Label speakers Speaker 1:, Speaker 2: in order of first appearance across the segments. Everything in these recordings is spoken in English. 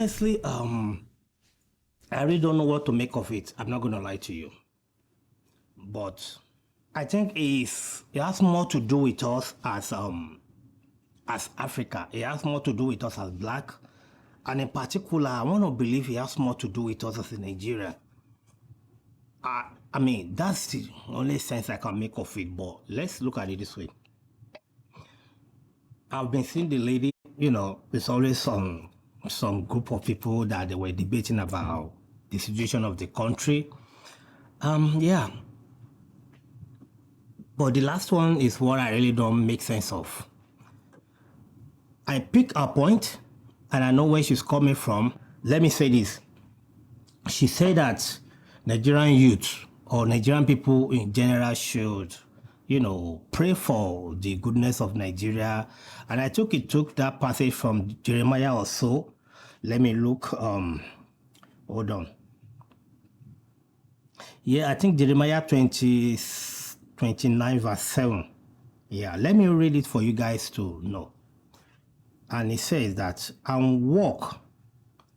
Speaker 1: Honestly, I really don't know what to make of it. I'm not going to lie to you. But I think it has more to do with us as Africa. It has more to do with us as black. And in particular, I want to believe it has more to do with us as a Nigerian. I mean, that's the only sense I can make of it. But let's look at it this way. I've been seeing the lady, there's always some group of people that they were debating about the situation of the country. Yeah. But the last one is what I really don't make sense of. I pick a point and I know where she's coming from. Let me say this. She said that Nigerian youth or Nigerian people in general should, pray for the goodness of Nigeria. And I took that passage from Jeremiah or so. Let me look. Hold on. Yeah, I think Jeremiah 29 verse 7. Yeah, let me read it for you guys to know. And it says that, and walk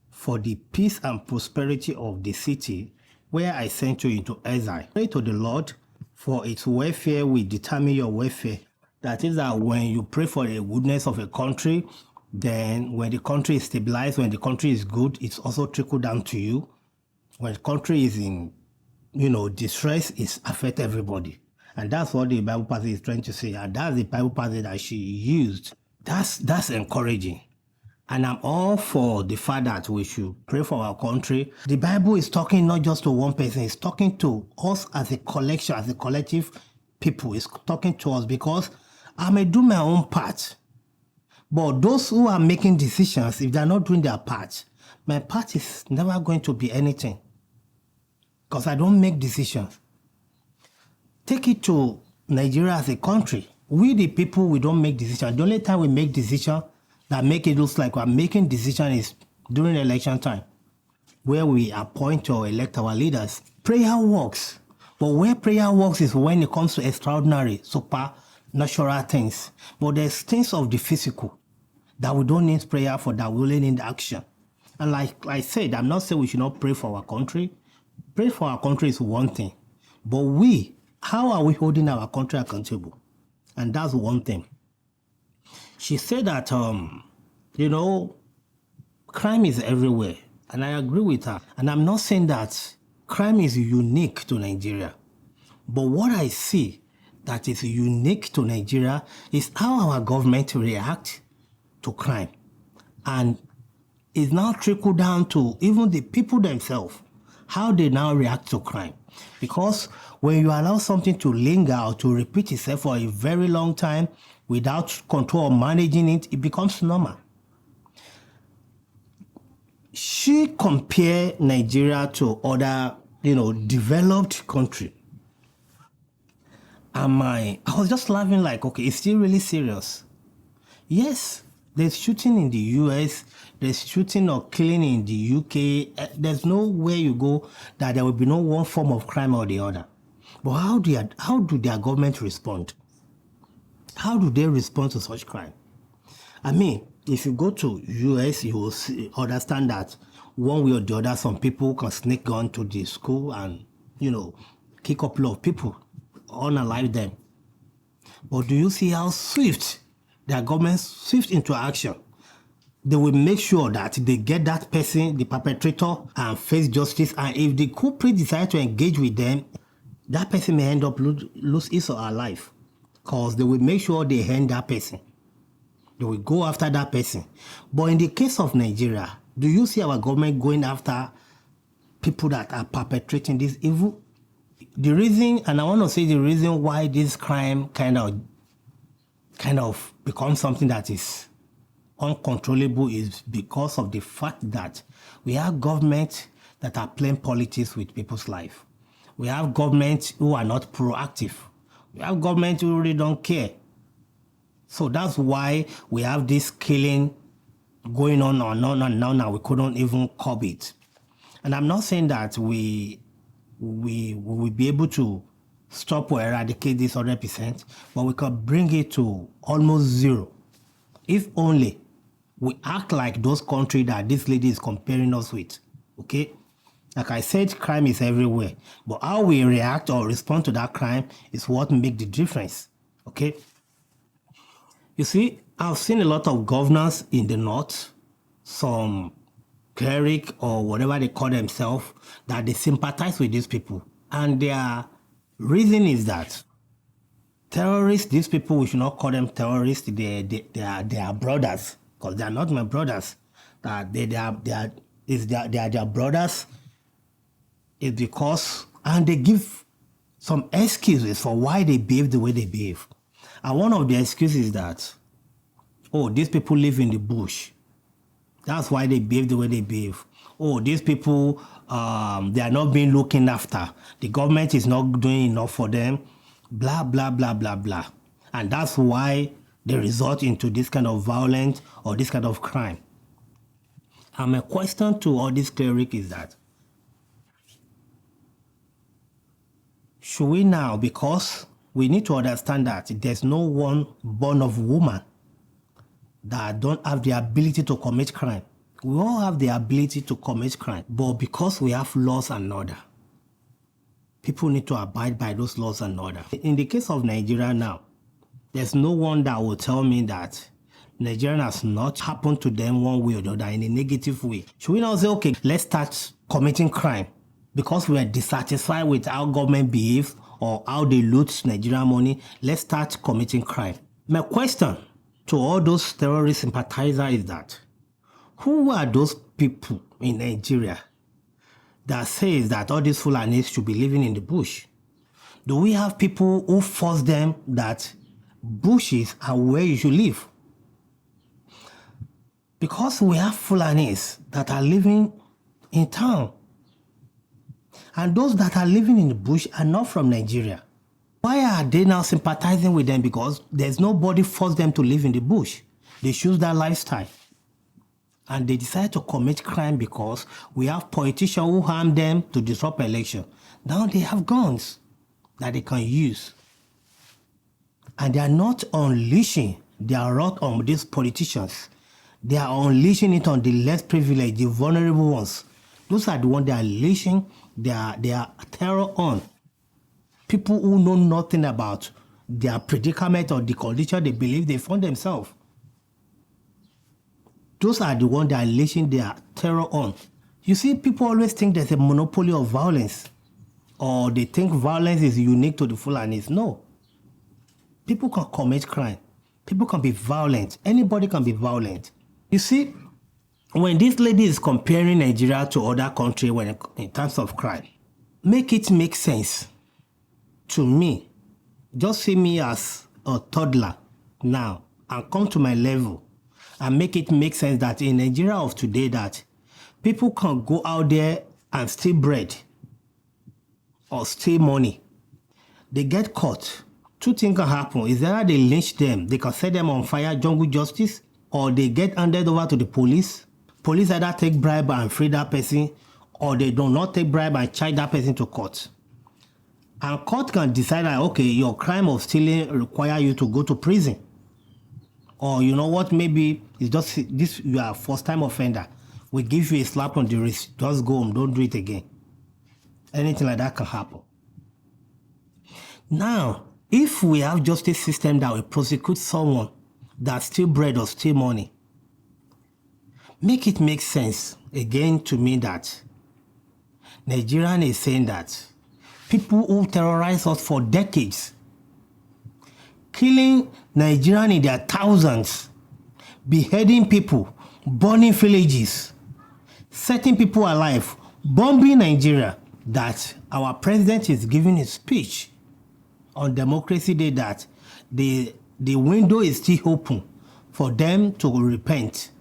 Speaker 1: for the peace and prosperity of the city where I sent you into exile. Pray to the Lord, for its welfare will determine your welfare. That is that when you pray for the goodness of a country, then when the country is stabilized, when the country is good, it's also trickled down to you. When the country is in, distress, it's affect everybody. And that's what the Bible passage is trying to say. And that's the Bible passage that she used. That's encouraging. And I'm all for the fact that we should pray for our country. The Bible is talking not just to one person, it's talking to us as a collection, as a collective people. It's talking to us because I may do my own part. But those who are making decisions, if they're not doing their part, my part is never going to be anything. Because I don't make decisions. Take it to Nigeria as a country. We the people, we don't make decisions. The only time we make decisions that make it look like we're making decisions is during election time, where we appoint or elect our leaders. Prayer works. But where prayer works is when it comes to extraordinary, supernatural things. But there's things of the physical that we don't need prayer for, that we only need action. And like I said, I'm not saying we should not pray for our country. Pray for our country is one thing. But how are we holding our country accountable? And that's one thing. She said that, crime is everywhere. And I agree with her. And I'm not saying that crime is unique to Nigeria. But what I see that is unique to Nigeria is how our government react to crime. And it's now trickled down to even the people themselves, how they now react to crime. Because when you allow something to linger or to repeat itself for a very long time without control or managing it, it becomes normal. She compared Nigeria to other, developed country. And I was just laughing like, okay, it's still really serious. Yes, there's shooting in the US, there's shooting or killing in the UK. There's nowhere you go that there will be no one form of crime or the other. But how do their government respond? How do they respond to such crime? I mean, if you go to US, you will understand that one way or the other, some people can sneak gun to the school and, kick a couple of people, unalive them. But do you see how swift their government swift into action? They will make sure that they get that person, the perpetrator, and face justice. And if the culprit decide to engage with them, that person may end up lose his or her life. Because they will make sure they hand that person. They will go after that person. But in the case of Nigeria, do you see our government going after people that are perpetrating this evil? The reason, and I want to say the reason why this crime kind of becomes something that is uncontrollable is because of the fact that we have governments that are playing politics with people's life. We have governments who are not proactive. We have governments who really don't care. So that's why we have this killing going on and on and on, and we couldn't even curb it. And I'm not saying that we will be able to stop or eradicate this 100%, but we can bring it to almost zero. If only we act like those countries that this lady is comparing us with. Okay? Like I said, crime is everywhere. But how we react or respond to that crime is what makes the difference. Okay? You see, I've seen a lot of governors in the north, some cleric or whatever they call themselves, that they sympathize with these people. And their reason is that terrorists, these people, we should not call them terrorists, they are brothers, because they are not my brothers. That they are their brothers is because, and they give some excuses for why they behave the way they behave. And one of the excuses is that, oh, these people live in the bush. That's why they behave the way they behave. Oh, these people, they are not being looked after. The government is not doing enough for them. Blah, blah, blah, blah, blah. And that's why they resort into this kind of violence or this kind of crime. And my question to all these clerics is that, should we now, because we need to understand that there's no one born of woman that don't have the ability to commit crime. We all have the ability to commit crime, but because we have laws and order, people need to abide by those laws and order. In the case of Nigeria now, there's no one that will tell me that Nigerian has not happened to them one way or the other in a negative way. Should we now say, okay, let's start committing crime because we are dissatisfied with how government behaves or how they loot Nigerian money? Let's start committing crime. My question to all those terrorist sympathizers is that, who are those people in Nigeria that says that all these Fulanis should be living in the bush? Do we have people who force them that bushes are where you should live? Because we have Fulanis that are living in town. And those that are living in the bush are not from Nigeria. Why are they now sympathizing with them? Because there's nobody forced them to live in the bush. They choose that lifestyle. And they decide to commit crime because we have politicians who harm them to disrupt election. Now they have guns that they can use. And they are not unleashing their wrath on these politicians. They are unleashing it on the less privileged, the vulnerable ones. Those are the ones they are unleashing their terror on. People who know nothing about their predicament or the condition they believe they found themselves. Those are the ones that are unleashing their terror on. You see, people always think there's a monopoly of violence, or they think violence is unique to the Fulanis. No. People can commit crime. People can be violent. Anybody can be violent. You see, when this lady is comparing Nigeria to other countries in terms of crime, make it make sense to me. Just see me as a toddler now and come to my level and make it make sense that in Nigeria of today that people can go out there and steal bread or steal money. They get caught. Two things can happen. Is either they lynch them, they can set them on fire, jungle justice, or they get handed over to the police. Police either take bribe and free that person, or they do not take bribe and charge that person to court. And court can decide that, okay, your crime of stealing require you to go to prison. Or you know what, maybe it's just this, you are a first-time offender. We give you a slap on the wrist, just go home, don't do it again. Anything like that can happen. Now, if we have justice system that will prosecute someone that steal bread or steal money, make it make sense again to me that Nigerian is saying that people who terrorize us for decades, killing Nigerian in their thousands, beheading people, burning villages, setting people alive, bombing Nigeria, that our president is giving a speech on Democracy Day that the window is still open for them to repent.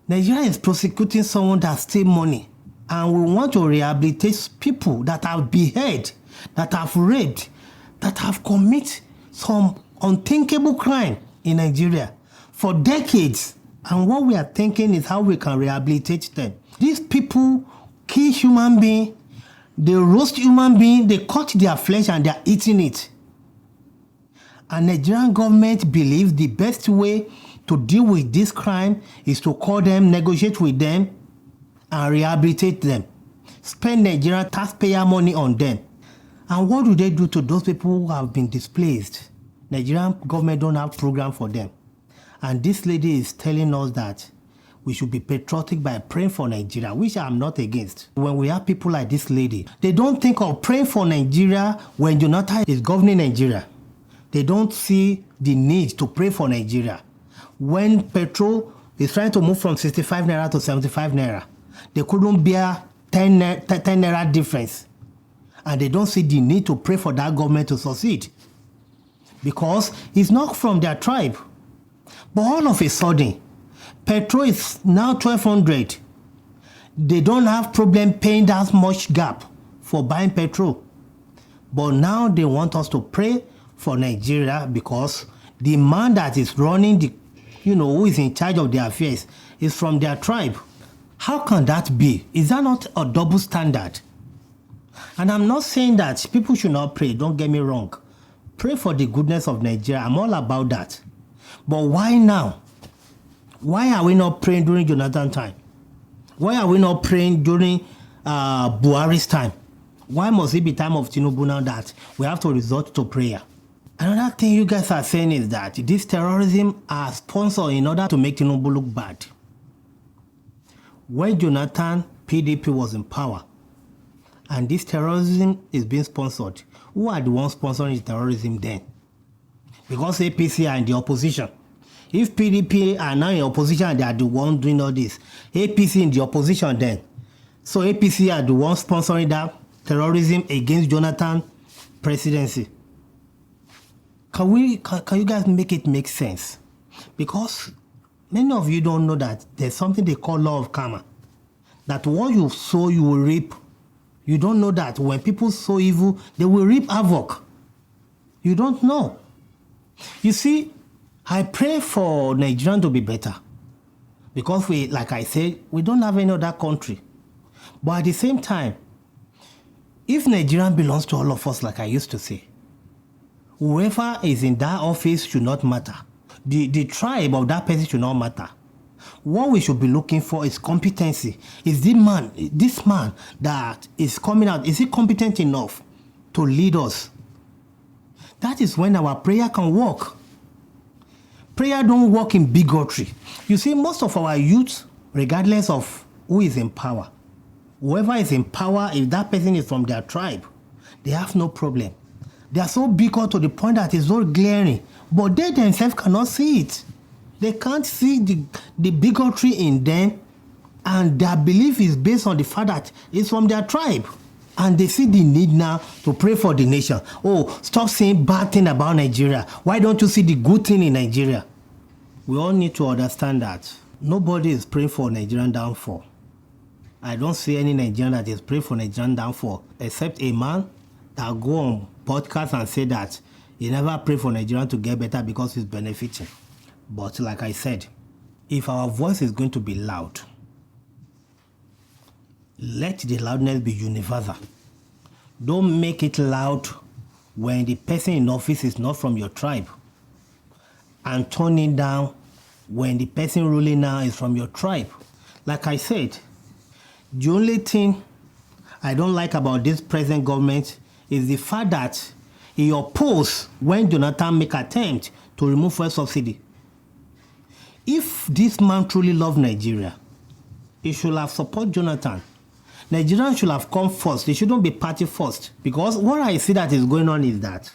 Speaker 1: Nigeria is prosecuting someone that steals money, and we want to rehabilitate people that have beheaded, that have raped, that have committed some unthinkable crime in Nigeria for decades. And what we are thinking is how we can rehabilitate them. These people kill human beings, they roast human beings, they cut their flesh and they are eating it. And Nigerian government believes the best way to deal with this crime is to call them, negotiate with them, and rehabilitate them. Spend Nigerian taxpayer money on them. And what do they do to those people who have been displaced? Nigerian government don't have program for them. And this lady is telling us that we should be patriotic by praying for Nigeria, which I'm not against. When we have people like this lady, they don't think of praying for Nigeria when Jonathan is governing Nigeria. They don't see the need to pray for Nigeria. When petrol is trying to move from 65 naira to 75 naira, they couldn't bear 10 naira difference. And they don't see the need to pray for that government to succeed, because it's not from their tribe. But all of a sudden, petrol is now 1,200. They don't have problem paying that much gap for buying petrol. But now they want us to pray for Nigeria because the man that is running who is in charge of their affairs is from their tribe. How can that be? Is that not a double standard? And I'm not saying that people should not pray, don't get me wrong. Pray for the goodness of Nigeria. I'm all about that. But why now? Why are we not praying during Jonathan's time? Why are we not praying during Buhari's time? Why must it be time of Tinubu now that we have to resort to prayer? Another thing you guys are saying is that this terrorism are sponsored in order to make Tinubu look bad. When Jonathan, PDP was in power, and this terrorism is being sponsored, who are the ones sponsoring the terrorism then? Because APC are in the opposition. If PDP are now in opposition and they are the ones doing all this, APC in the opposition then. So APC are the ones sponsoring that terrorism against Jonathan presidency. Can you guys make it make sense? Because many of you don't know that there's something they call law of karma. That what you sow, you will reap. You don't know that when people sow evil, they will reap havoc. You don't know. You see, I pray for Nigeria to be better. Because like I said, we don't have any other country. But at the same time, if Nigeria belongs to all of us, like I used to say, whoever is in that office should not matter. The tribe of that person should not matter. What we should be looking for is competency. Is this man that is coming out, is he competent enough to lead us? That is when our prayer can work. Prayer don't work in bigotry. You see, most of our youth, regardless of who is in power, whoever is in power, if that person is from their tribe, they have no problem. They are so bigoted to the point that it's so glaring, but they themselves cannot see it. They can't see the bigotry in them, and their belief is based on the fact that it's from their tribe. And they see the need now to pray for the nation. Oh, stop saying bad thing about Nigeria. Why don't you see the good thing in Nigeria? We all need to understand that nobody is praying for Nigerian downfall. I don't see any Nigerian that is praying for Nigerian downfall, except a man that go on podcast and say that he never pray for Nigeria to get better because he's benefiting. But like I said, if our voice is going to be loud, let the loudness be universal. Don't make it loud when the person in office is not from your tribe, and turn it down when the person ruling now is from your tribe. Like I said, the only thing I don't like about this present government is the fact that he opposed when Jonathan make attempt to remove fuel subsidy. If this man truly loved Nigeria, he should have supported Jonathan. Nigerians should have come first. They shouldn't be party first. Because what I see that is going on is that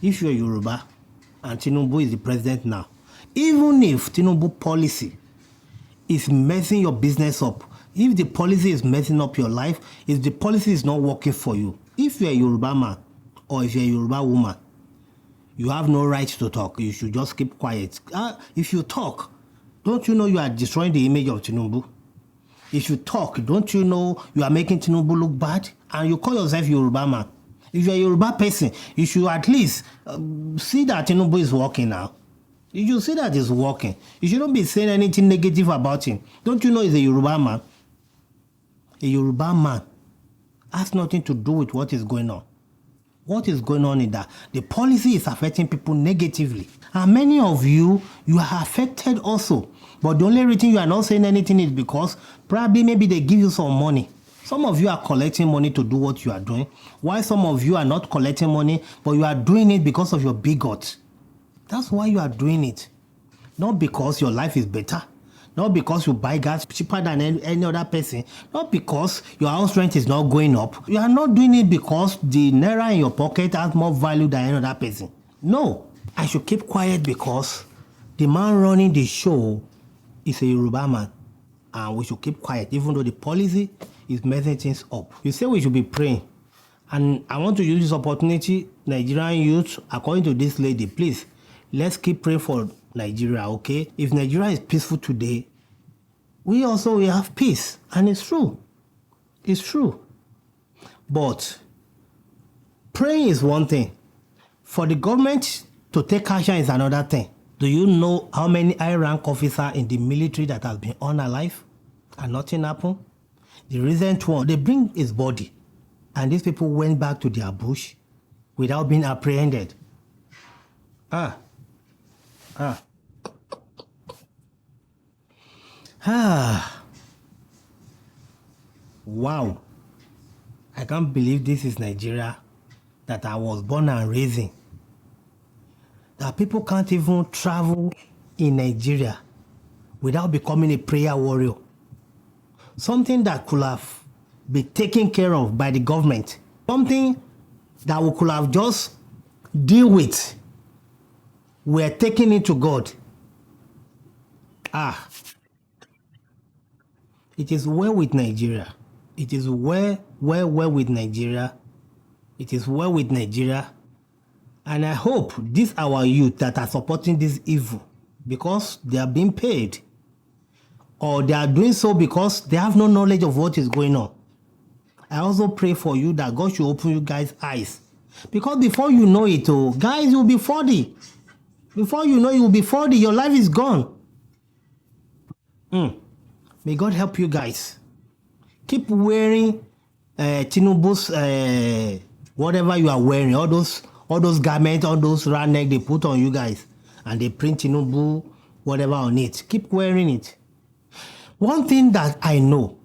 Speaker 1: if you're Yoruba and Tinubu is the president now, even if Tinubu policy is messing your business up, if the policy is messing up your life, if the policy is not working for you, if you're a Yoruba man or if you're a Yoruba woman, you have no right to talk. You should just keep quiet. If you talk, don't you know you are destroying the image of Tinubu? If you talk, don't you know you are making Tinubu look bad? And you call yourself Yoruba man. If you're a Yoruba person, you should at least see that Tinubu is working now. You should see that he's working. You shouldn't be saying anything negative about him. Don't you know he's a Yoruba man? A Yoruba man has nothing to do with what is going on. What is going on in that? The policy is affecting people negatively. And many of you are affected also. But the only reason you are not saying anything is because probably maybe they give you some money. Some of you are collecting money to do what you are doing. Why some of you are not collecting money, but you are doing it because of your bigot. That's why you are doing it. Not because your life is better. Not because you buy gas cheaper than any other person. Not because your house rent is not going up. You are not doing it because the naira in your pocket has more value than any other person. No. I should keep quiet because the man running the show is a Yoruba man. And we should keep quiet even though the policy is messing things up. You say we should be praying. And I want to use this opportunity, Nigerian youth, according to this lady, please, let's keep praying for Nigeria, okay? If Nigeria is peaceful today, we also will have peace. And it's true. It's true. But praying is one thing. For the government to take action is another thing. Do you know how many high-rank officers in the military that have been unalive and nothing happened? The recent one, they bring his body. And these people went back to their bush without being apprehended. Wow. I can't believe this is Nigeria that I was born and raised in. That people can't even travel in Nigeria without becoming a prayer warrior. Something that could have been taken care of by the government. Something that we could have just deal with. We're taking it to God. It is well with Nigeria. It is well with Nigeria. It is well with Nigeria. And I hope these our youth that are supporting this evil because they are being paid, or they are doing so because they have no knowledge of what is going on. I also pray for you that God should open you guys' eyes. Because before you know it, guys, you'll be 40. Before you know you'll be 40, your life is gone. May God help you guys. Keep wearing Tinubu's whatever you are wearing, all those garments, all those round neck they put on you guys, and they print Tinubu whatever on it. Keep wearing it. One thing that I know,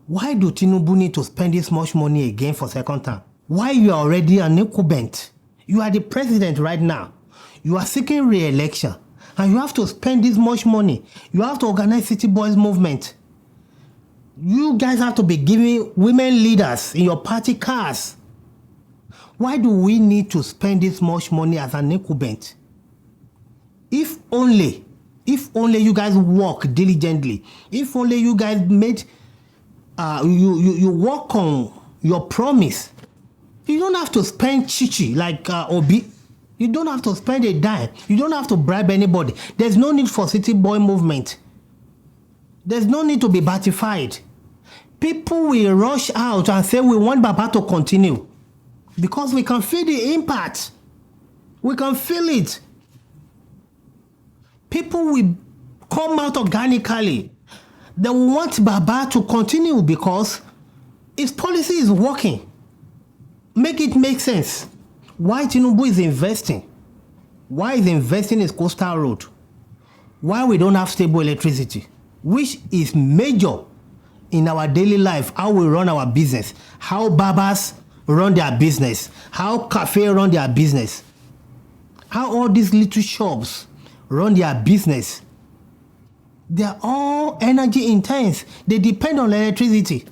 Speaker 1: why do Tinubu need to spend this much money again for second time? Why you are already an incumbent? You are the president right now. You are seeking re-election, and you have to spend this much money. You have to organize City Boys movement. You guys have to be giving women leaders in your party cars. Why do we need to spend this much money as an incumbent? If only you guys work diligently, if only you guys made, you work on your promise, you don't have to spend chichi like Obi. You don't have to spend a dime. You don't have to bribe anybody. There's no need for City Boy movement. There's no need to be batified. People will rush out and say we want Baba to continue. Because we can feel the impact. We can feel it. People will come out organically. They want Baba to continue because his policy is working. Make it make sense. Why Tinubu is investing? Why is investing in coastal road? Why we don't have stable electricity? Which is major in our daily life, how we run our business, how barbers run their business, how cafe run their business, how all these little shops run their business. They are all energy intense. They depend on electricity.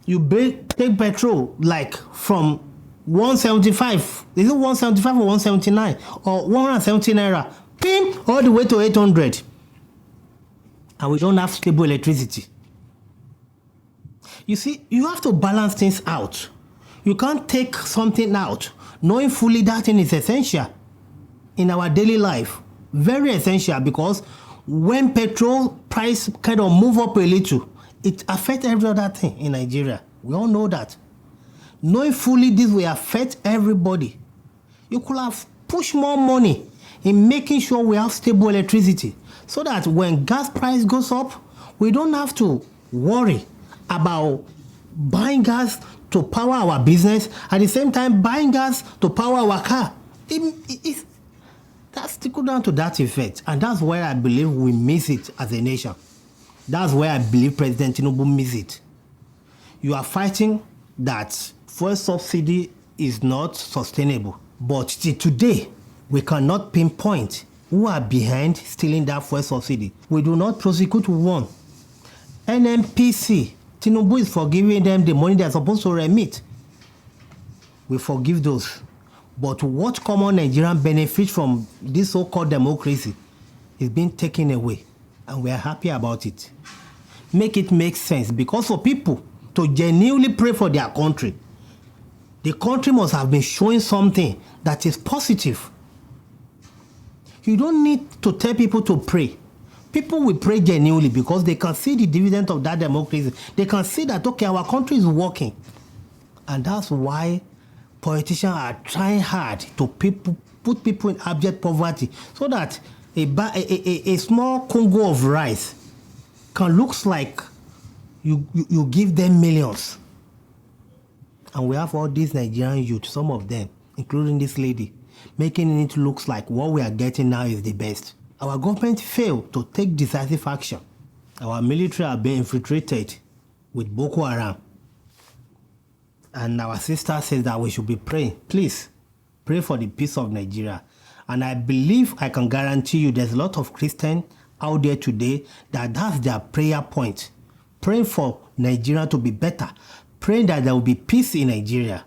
Speaker 1: You take petrol like from 175. Is it 175 or 179 or 170 naira? Pim, all the way to 800. And we don't have stable electricity. You see, you have to balance things out. You can't take something out knowing fully that thing is essential in our daily life. Very essential, because when petrol price kind of move up a little, it affects every other thing in Nigeria. We all know that. Knowing fully this will affect everybody. You could have pushed more money in making sure we have stable electricity, so that when gas price goes up, we don't have to worry about buying gas to power our business, at the same time buying gas to power our car. That's trickle down to that effect. And that's where I believe we miss it as a nation. That's where I believe President Tinubu miss it. You are fighting that fuel subsidy is not sustainable. But till today, we cannot pinpoint who are behind stealing that fuel subsidy. We do not prosecute one. NNPC, Tinubu is forgiving them the money they are supposed to remit. We forgive those. But what common Nigerian benefits from this so-called democracy is being taken away. And we are happy about it. Make it make sense, because for people to genuinely pray for their country, the country must have been showing something that is positive. You don't need to tell people to pray. People will pray genuinely because they can see the dividend of that democracy. They can see that, okay, our country is working. And that's why politicians are trying hard to put people in abject poverty, so that a small Congo of rice can look like you give them millions. And we have all these Nigerian youth, some of them, including this lady, making it look like what we are getting now is the best. Our government failed to take decisive action. Our military are being infiltrated with Boko Haram. And our sister says that we should be praying. Please, pray for the peace of Nigeria. And I believe, I can guarantee you, there's a lot of Christians out there today that's their prayer point. Praying for Nigeria to be better. Praying that there will be peace in Nigeria.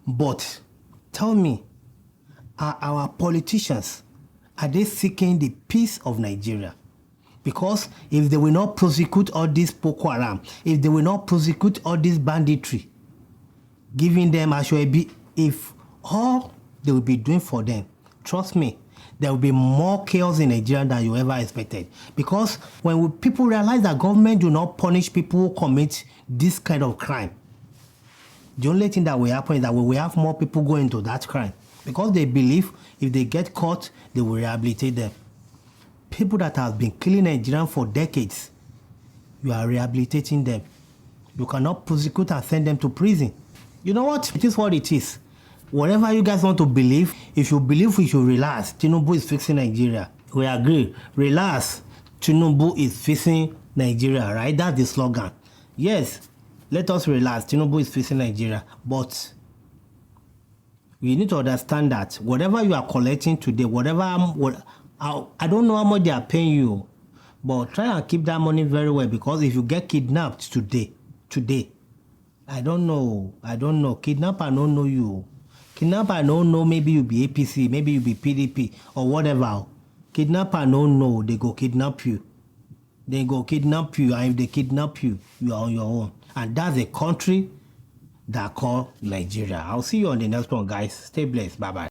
Speaker 1: But tell me, are our politicians, are they seeking the peace of Nigeria? Because if they will not prosecute all this Boko Haram, if they will not prosecute all this banditry, giving them Ashwebi, if all they will be doing for them, trust me, there will be more chaos in Nigeria than you ever expected. Because when people realize that government do not punish people who commit this kind of crime, the only thing that will happen is that we will have more people go into that crime. Because they believe if they get caught, they will rehabilitate them. People that have been killing Nigerians for decades, you are rehabilitating them. You cannot prosecute and send them to prison. You know what? It is what it is. Whatever you guys want to believe, if you believe we should relax, Tinubu is fixing Nigeria. We agree. Relax, Tinubu is fixing Nigeria, right? That's the slogan. Yes, let us relax, Tinubu is fixing Nigeria. But you need to understand that whatever you are collecting today, I don't know how much they are paying you, but try and keep that money very well, because if you get kidnapped today, I don't know. Kidnapper don't know you. Kidnapper don't know, maybe you be APC, maybe you be PDP or whatever. Kidnapper don't know, they go kidnap you. And if they kidnap you, you are on your own. And that's a country that called Nigeria. I'll see you on the next one, guys. Stay blessed. Bye-bye.